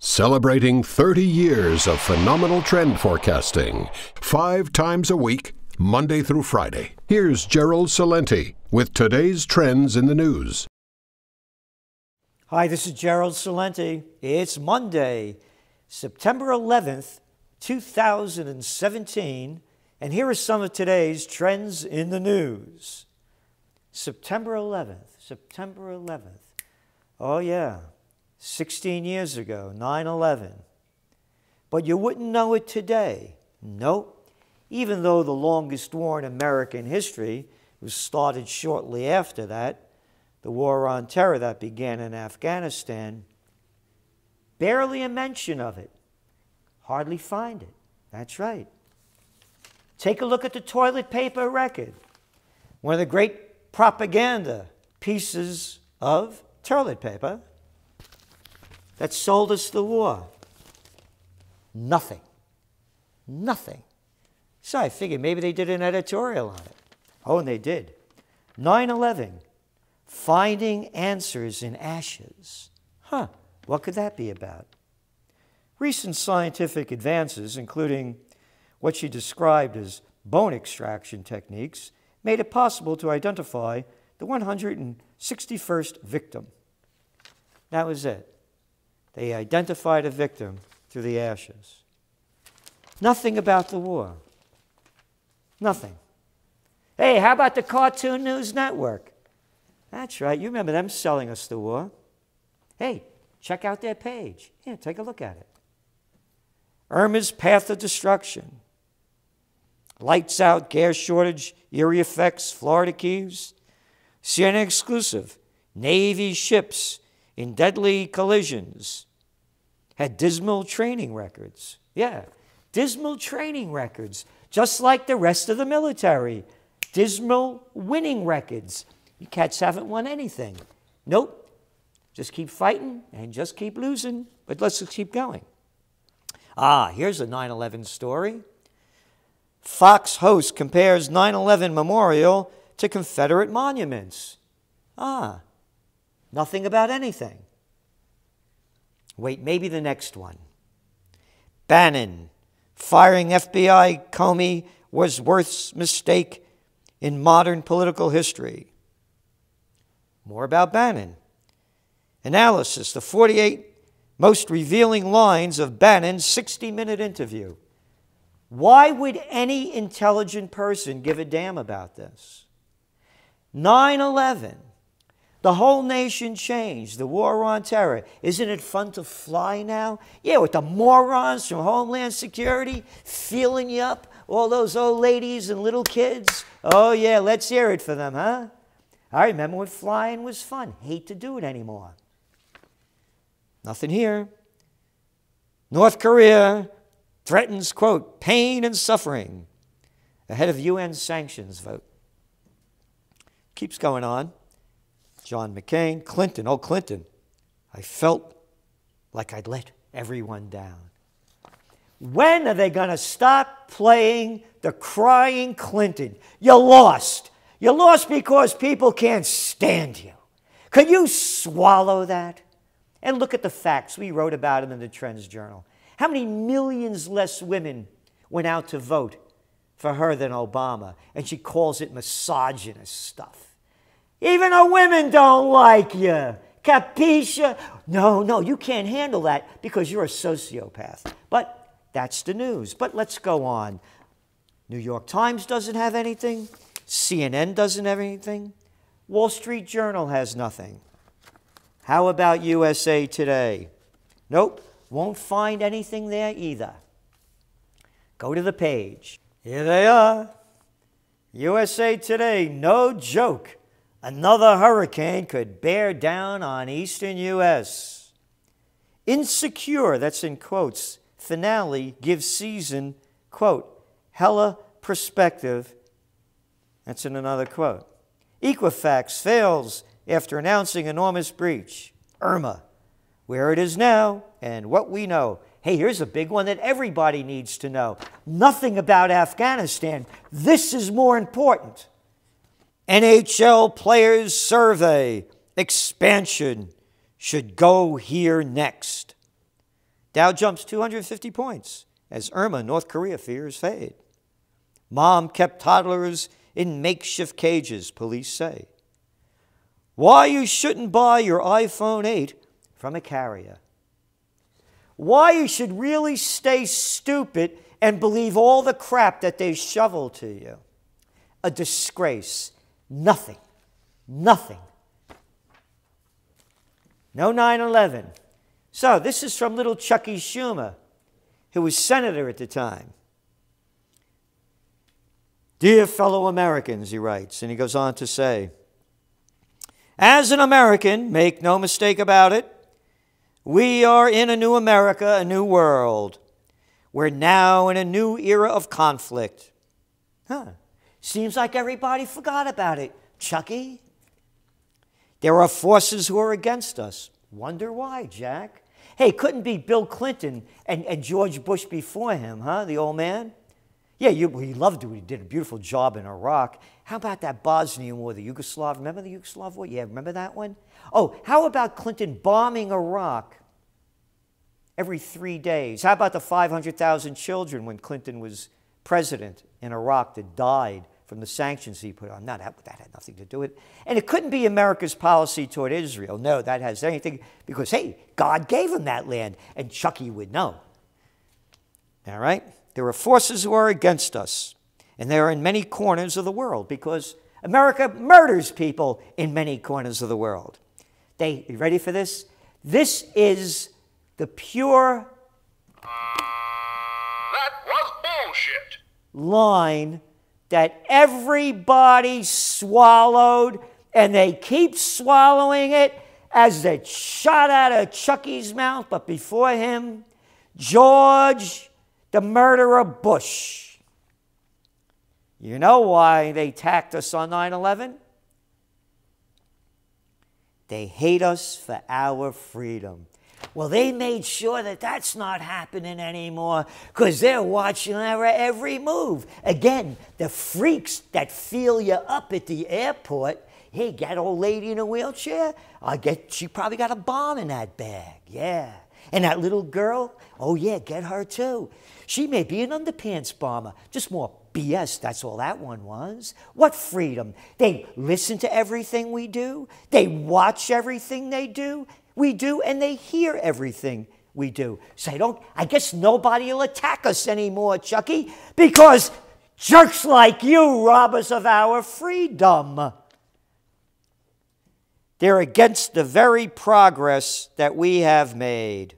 Celebrating 30 years of phenomenal trend forecasting, 5 times a week, Monday through Friday. Here's Gerald Celente with today's trends in the news. Hi, this is Gerald Celente. It's Monday, September 11th, 2017, and here are some of today's trends in the news. September 11th. Oh yeah, 16 years ago, 9/11. But you wouldn't know it today. Nope. Even though the longest war in American history was started shortly after that, the war on terror that began in Afghanistan, barely a mention of it. Hardly find it. That's right. Take a look at the toilet paper record. One of the great propaganda pieces of toilet paper that sold us the war. Nothing. So I figured maybe they did an editorial on it. Oh, and they did. 9/11, finding answers in ashes. What could that be about? Recent scientific advances, including what she described as bone extraction techniques, made it possible to identify the 161st victim. That was it. They identified a victim through the ashes. Nothing about the war. Nothing. Hey, how about the Cartoon News Network? That's right, you remember them selling us the war. Hey, check out their page. Yeah, take a look at it. Irma's path of destruction. Lights out, gas shortage, eerie effects, Florida Keys. CNN exclusive. Navy ships in deadly collisions. Had dismal training records. Yeah, dismal training records. Just like the rest of the military. Dismal winning records. You cats haven't won anything. Nope. Just keep fighting and just keep losing. But let's just keep going. Here's a 9/11 story. Fox host compares 9/11 memorial to Confederate monuments. Nothing about anything. Wait, maybe the next one. Bannon, firing FBI Comey was worst mistake in modern political history. More about Bannon. Analysis, the 48 most revealing lines of Bannon's 60-minute interview. Why would any intelligent person give a damn about this? 9/11. The whole nation changed. The war on terror. Isn't it fun to fly now? Yeah, with the morons from Homeland Security feeling you up. All those old ladies and little kids. Oh yeah, let's hear it for them, huh? I remember when flying was fun. Hate to do it anymore. Nothing here. North Korea threatens, quote, pain and suffering ahead of UN sanctions vote. Keeps going on. John McCain, Clinton, I felt like I'd let everyone down. When are they going to stop playing the crying Clinton? You lost. You lost because people can't stand you. Could you swallow that? And look at the facts. We wrote about them in the TrendsJournal. How many millions less women went out to vote for her than Obama? And she calls it misogynist stuff. Even the women don't like you. Capisce? No, you can't handle that because you're a sociopath. But that's the news. But let's go on. New York Times doesn't have anything. CNN doesn't have anything. Wall Street Journal has nothing. How about USA Today? Nope, won't find anything there either. Go to the page. Here they are. USA Today, no joke. Another hurricane could bear down on eastern U.S. Insecure, that's in quotes, finale gives season, quote, hella perspective. That's in another quote. Equifax fails after announcing enormous breach. Irma, where it is now and what we know. Hey, here's a big one that everybody needs to know. Nothing about Afghanistan. This is more important. NHL Players Survey. Expansion should go here next. Dow jumps 250 points as Irma, North Korea, fears fade. Mom kept toddlers in makeshift cages, police say. Why you shouldn't buy your iPhone 8 from a carrier. Why you should really stay stupid and believe all the crap that they shovel to you. A disgrace. Nothing. Nothing. No 9/11. So this is from little Chucky Schumer, who was senator at the time. Dear fellow Americans, he writes, and he goes on to say, as an American, make no mistake about it, we are in a new America, a new world. We're now in a new era of conflict. Seems like everybody forgot about it, Chucky. There are forces who are against us. Wonder why, Jack? Hey, couldn't be Bill Clinton and George Bush before him, the old man? Yeah, he loved it. He did a beautiful job in Iraq. How about that Bosnian war, the Yugoslav? Remember the Yugoslav war? Yeah, remember that one? Oh, how about Clinton bombing Iraq every 3 days? How about the 500,000 children when Clinton was president in Iraq that died from the sanctions he put on? No, that had nothing to do with it. And it couldn't be America's policy toward Israel. No, that has anything, because, hey, God gave him that land, and Chucky would know. All right? There are forces who are against us, and they are in many corners of the world because America murders people in many corners of the world. You ready for this? This is the pure that was bullshit line that everybody swallowed, and they keep swallowing it as it shot out of Chucky's mouth. But before him, George, the murderer Bush. You know why they attacked us on 9/11? They hate us for our freedom. Well, they made sure that that's not happening anymore because they're watching our every move. Again, the freaks that feel you up at the airport. Hey, that old lady in a wheelchair? She probably got a bomb in that bag. Yeah. And that little girl? Oh, yeah, get her too. She may be an underpants bomber. Just more BS, that's all that one was. What freedom? They listen to everything we do. They watch everything we do, and they hear everything we do. So I guess nobody will attack us anymore, Chucky, because jerks like you rob us of our freedom. They're against the very progress that we have made.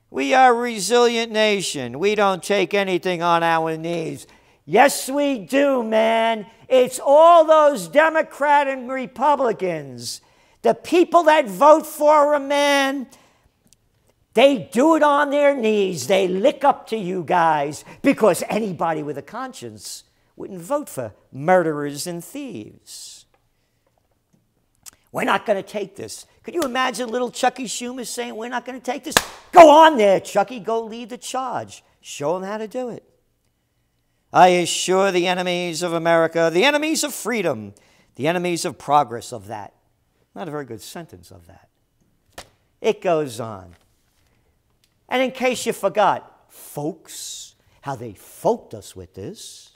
We are a resilient nation. We don't take anything on our knees. Yes, we do, man. It's all those Democrats and Republicans. The people that vote for a man, they do it on their knees. They lick up to you guys because anybody with a conscience wouldn't vote for murderers and thieves. We're not going to take this. Could you imagine little Chucky Schumer saying, we're not going to take this? Go on there, Chucky. Go lead the charge. Show them how to do it. I assure the enemies of America, the enemies of freedom, the enemies of progress of that. Not a very good sentence of that. It goes on. And in case you forgot, folks, how they folked us with this.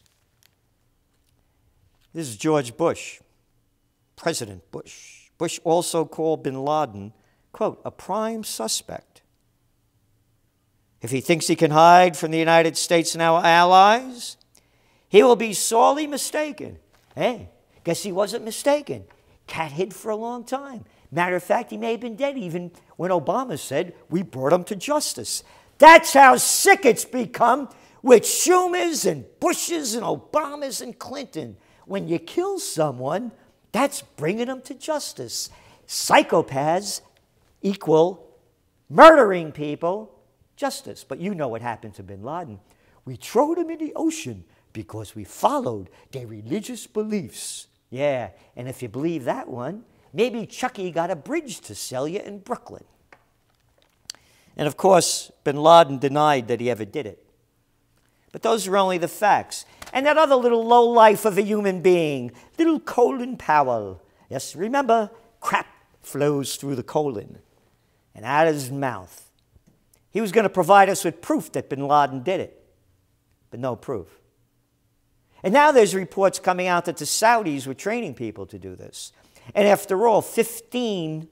This is George Bush, President Bush. Bush also called bin Laden, quote, a prime suspect. If he thinks he can hide from the United States and our allies, he will be sorely mistaken. Hey, guess he wasn't mistaken. Cat hid for a long time. Matter of fact, he may have been dead even when Obama said, we brought him to justice. That's how sick it's become with Schumers and Bushes and Obamas and Clinton. When you kill someone, that's bringing them to justice. Psychopaths equal murdering people, justice. But you know what happened to bin Laden. We throwed him in the ocean because we followed their religious beliefs. Yeah, and if you believe that one, maybe Chucky got a bridge to sell you in Brooklyn. And of course, bin Laden denied that he ever did it. But those are only the facts. And that other little lowlife of a human being, little Colin Powell. Yes, remember, crap flows through the colon and out of his mouth. He was going to provide us with proof that bin Laden did it, but no proof. And now there's reports coming out that the Saudis were training people to do this. And after all, 15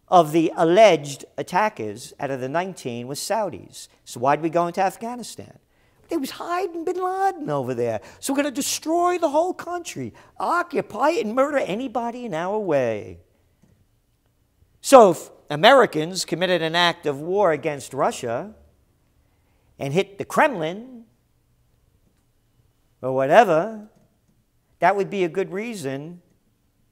of the alleged attackers out of the 19 were Saudis. So why did we go into Afghanistan? They was hiding bin Laden over there. So we're going to destroy the whole country, occupy it, and murder anybody in our way. So if Americans committed an act of war against Russia and hit the Kremlin or whatever, that would be a good reason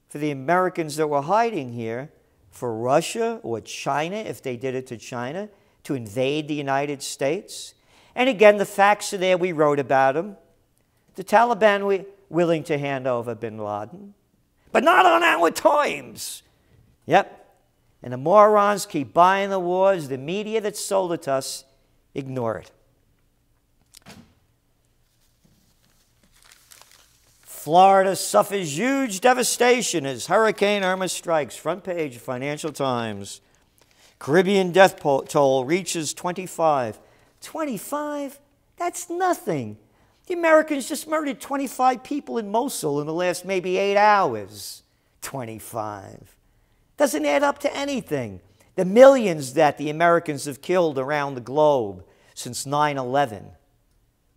for the Americans that were hiding here, for Russia or China, if they did it to China, to invade the United States. And again, the facts are there. We wrote about them. The Taliban were willing to hand over bin Laden, but not on our terms. Yep. And the morons keep buying the wars. The media that sold it to us, ignore it. Florida suffers huge devastation as Hurricane Irma strikes. Front page of Financial Times. Caribbean death toll reaches 25. 25? That's nothing. The Americans just murdered 25 people in Mosul in the last maybe 8 hours. 25. Doesn't add up to anything. The millions that the Americans have killed around the globe since 9/11.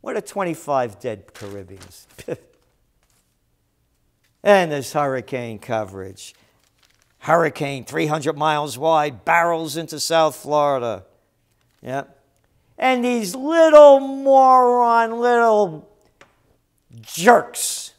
What are 25 dead Caribbeans? And there's hurricane coverage. Hurricane 300 miles wide, barrels into South Florida. Yep. And these little little jerks.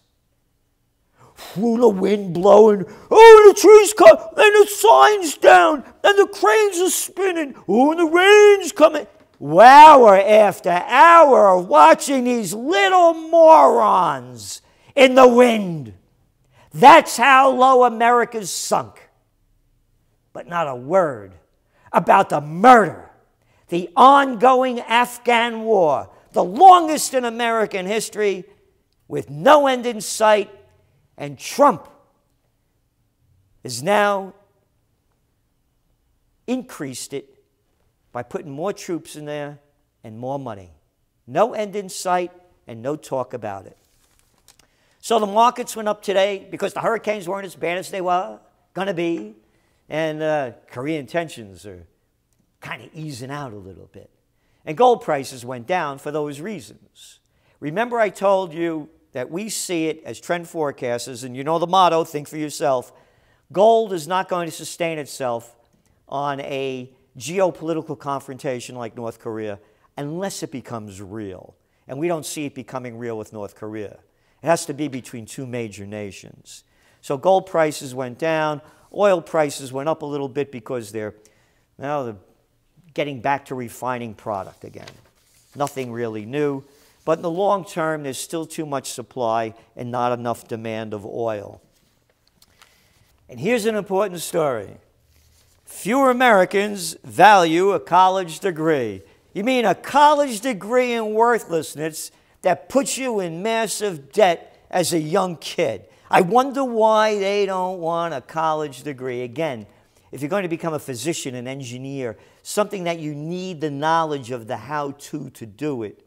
Ooh, the wind blowing. Oh, the trees come, and the sign's down, and the cranes are spinning. Oh, and the rain's coming. Hour after hour of watching these little morons in the wind. That's how low America's sunk. But not a word about the murder, the ongoing Afghan war, the longest in American history, with no end in sight. And Trump has now increased it by putting more troops in there and more money. No end in sight and no talk about it. So the markets went up today because the hurricanes weren't as bad as they were going to be. And Korean tensions are kind of easing out a little bit. And gold prices went down for those reasons. Remember I told you that we see it as trend forecasters, and you know the motto, think for yourself. Gold is not going to sustain itself on a geopolitical confrontation like North Korea unless it becomes real. And we don't see it becoming real with North Korea. It has to be between two major nations. So gold prices went down. Oil prices went up a little bit because they're getting back to refining product again. Nothing really new. But in the long term, there's still too much supply and not enough demand of oil. And here's an important story. Fewer Americans value a college degree. You mean a college degree in worthlessness that puts you in massive debt as a young kid? I wonder why they don't want a college degree. Again, if you're going to become a physician, an engineer, something that you need the knowledge of the how-to do it,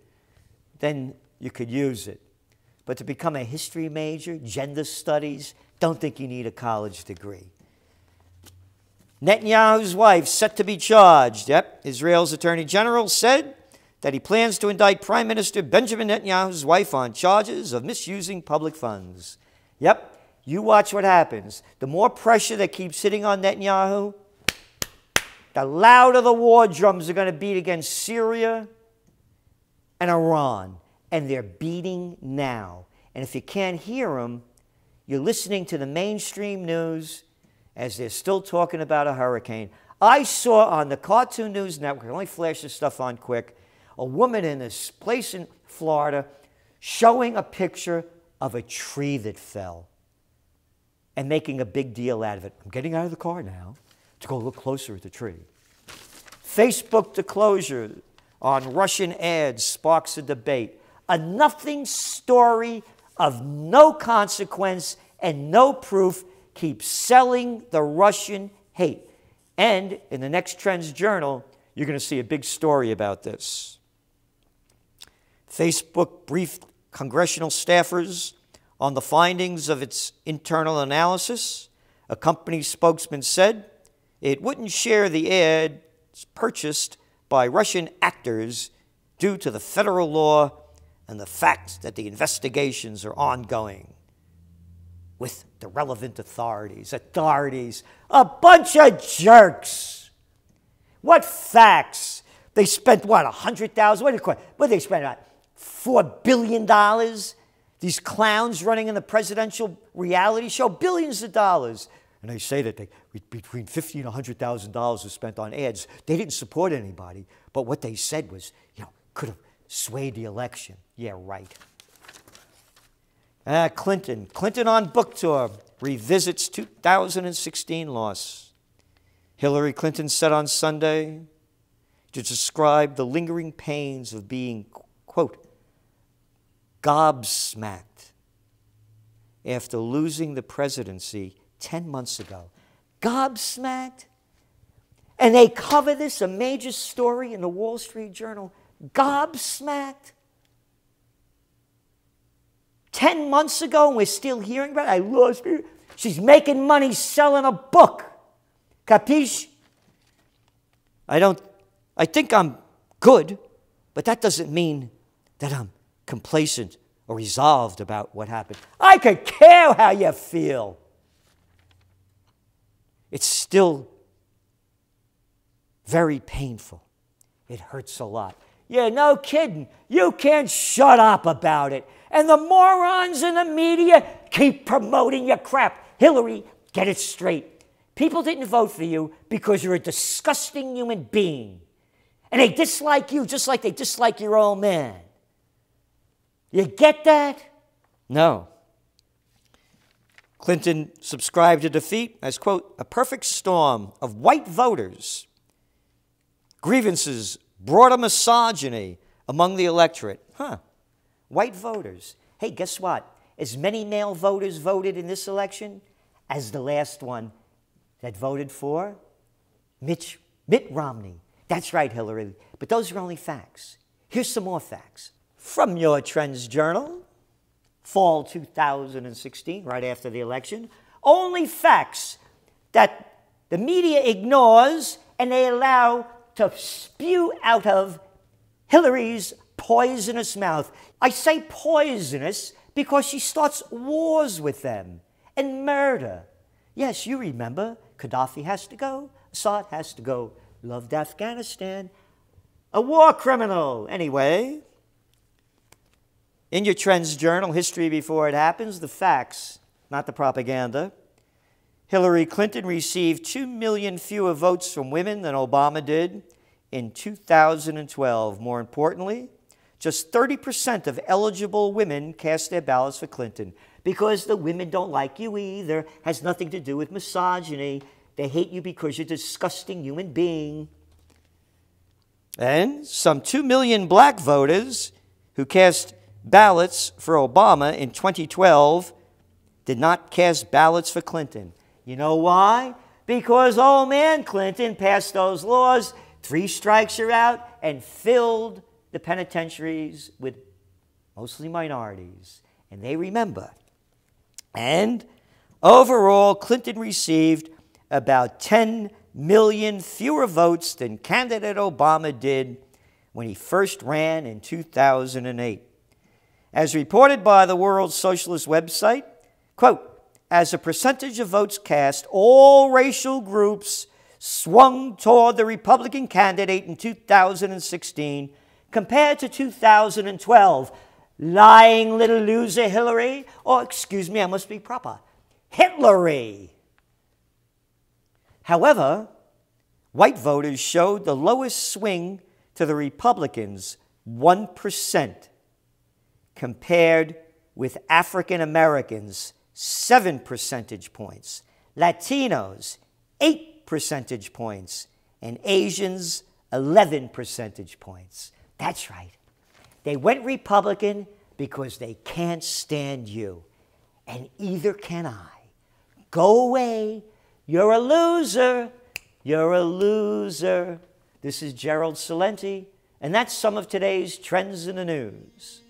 then you could use it. But to become a history major, gender studies, don't think you need a college degree. Netanyahu's wife set to be charged. Yep, Israel's Attorney General said that he plans to indict Prime Minister Benjamin Netanyahu's wife on charges of misusing public funds. Yep, you watch what happens. The more pressure that keeps sitting on Netanyahu, the louder the war drums are going to beat against Syria and Iran. And they're beating now. And if you can't hear them, you're listening to the mainstream news as they're still talking about a hurricane. I saw on the Cartoon News Network, I only flash this stuff on quick, a woman in this place in Florida showing a picture of a tree that fell and making a big deal out of it. I'm getting out of the car now to go look closer at the tree. Facebook disclosure on Russian ads sparks a debate. A nothing story of no consequence and no proof keeps selling the Russian hate. And in the next Trends Journal, you're going to see a big story about this. Facebook briefed congressional staffers on the findings of its internal analysis. A company spokesman said it wouldn't share the ads purchased by Russian actors due to the federal law and the fact that the investigations are ongoing with the relevant authorities. Authorities, a bunch of jerks. What facts? They spent, what, $100,000? What did they spend? $4 billion? These clowns running in the presidential reality show, billions of dollars. And they say that between $50,000 and $100,000 was spent on ads. They didn't support anybody, but what they said was, could have swayed the election. Yeah, right. Clinton on book tour, revisits 2016 loss. Hillary Clinton said on Sunday to describe the lingering pains of being, quote, gobsmacked after losing the presidency 10 months ago. Gobsmacked? And they cover this, a major story in the Wall Street Journal. Gobsmacked? 10 months ago, and we're still hearing about it. I lost it. She's making money selling a book. Capiche? I think I'm good, but that doesn't mean that I'm complacent or resolved about what happened. I could care how you feel. It's still very painful. It hurts a lot. Yeah, no kidding. You can't shut up about it. And the morons in the media keep promoting your crap. Hillary, get it straight. People didn't vote for you because you're a disgusting human being. And they dislike you just like they dislike your old man. You get that? No. Clinton subscribed to defeat as, quote, a perfect storm of white voters. Grievances brought a misogyny among the electorate. White voters. Hey, guess what? As many male voters voted in this election as the last one that voted for Mitt Romney. That's right, Hillary. But those are only facts. Here's some more facts. From your Trends Journal, fall 2016, right after the election. Only facts that the media ignores and they allow to spew out of Hillary's poisonous mouth. I say poisonous because she starts wars with them and murder. Yes, you remember, Gaddafi has to go, Assad has to go, loved Afghanistan, a war criminal. Anyway, in your Trends Journal, history before it happens, the facts, not the propaganda. Hillary Clinton received 2 million fewer votes from women than Obama did in 2012. More importantly, just 30% of eligible women cast their ballots for Clinton because the women don't like you either. Has nothing to do with misogyny. They hate you because you're a disgusting human being. And some 2 million black voters who cast ballots for Obama in 2012 did not cast ballots for Clinton. You know why? Because old man Clinton passed those laws, 3 strikes you're out, and filled the penitentiaries with mostly minorities. And they remember. And overall, Clinton received about 10 million fewer votes than candidate Obama did when he first ran in 2008. As reported by the World Socialist website, quote, as a percentage of votes cast, all racial groups swung toward the Republican candidate in 2016 compared to 2012. Lying little loser Hillary, or excuse me, I must be proper, Hitlery. However, white voters showed the lowest swing to the Republicans, 1%, compared with African Americans, 7 percentage points, Latinos, 8 percentage points, and Asians, 11 percentage points. That's right. They went Republican because they can't stand you. And either can I. Go away. You're a loser. You're a loser. This is Gerald Celente, and that's some of today's trends in the news.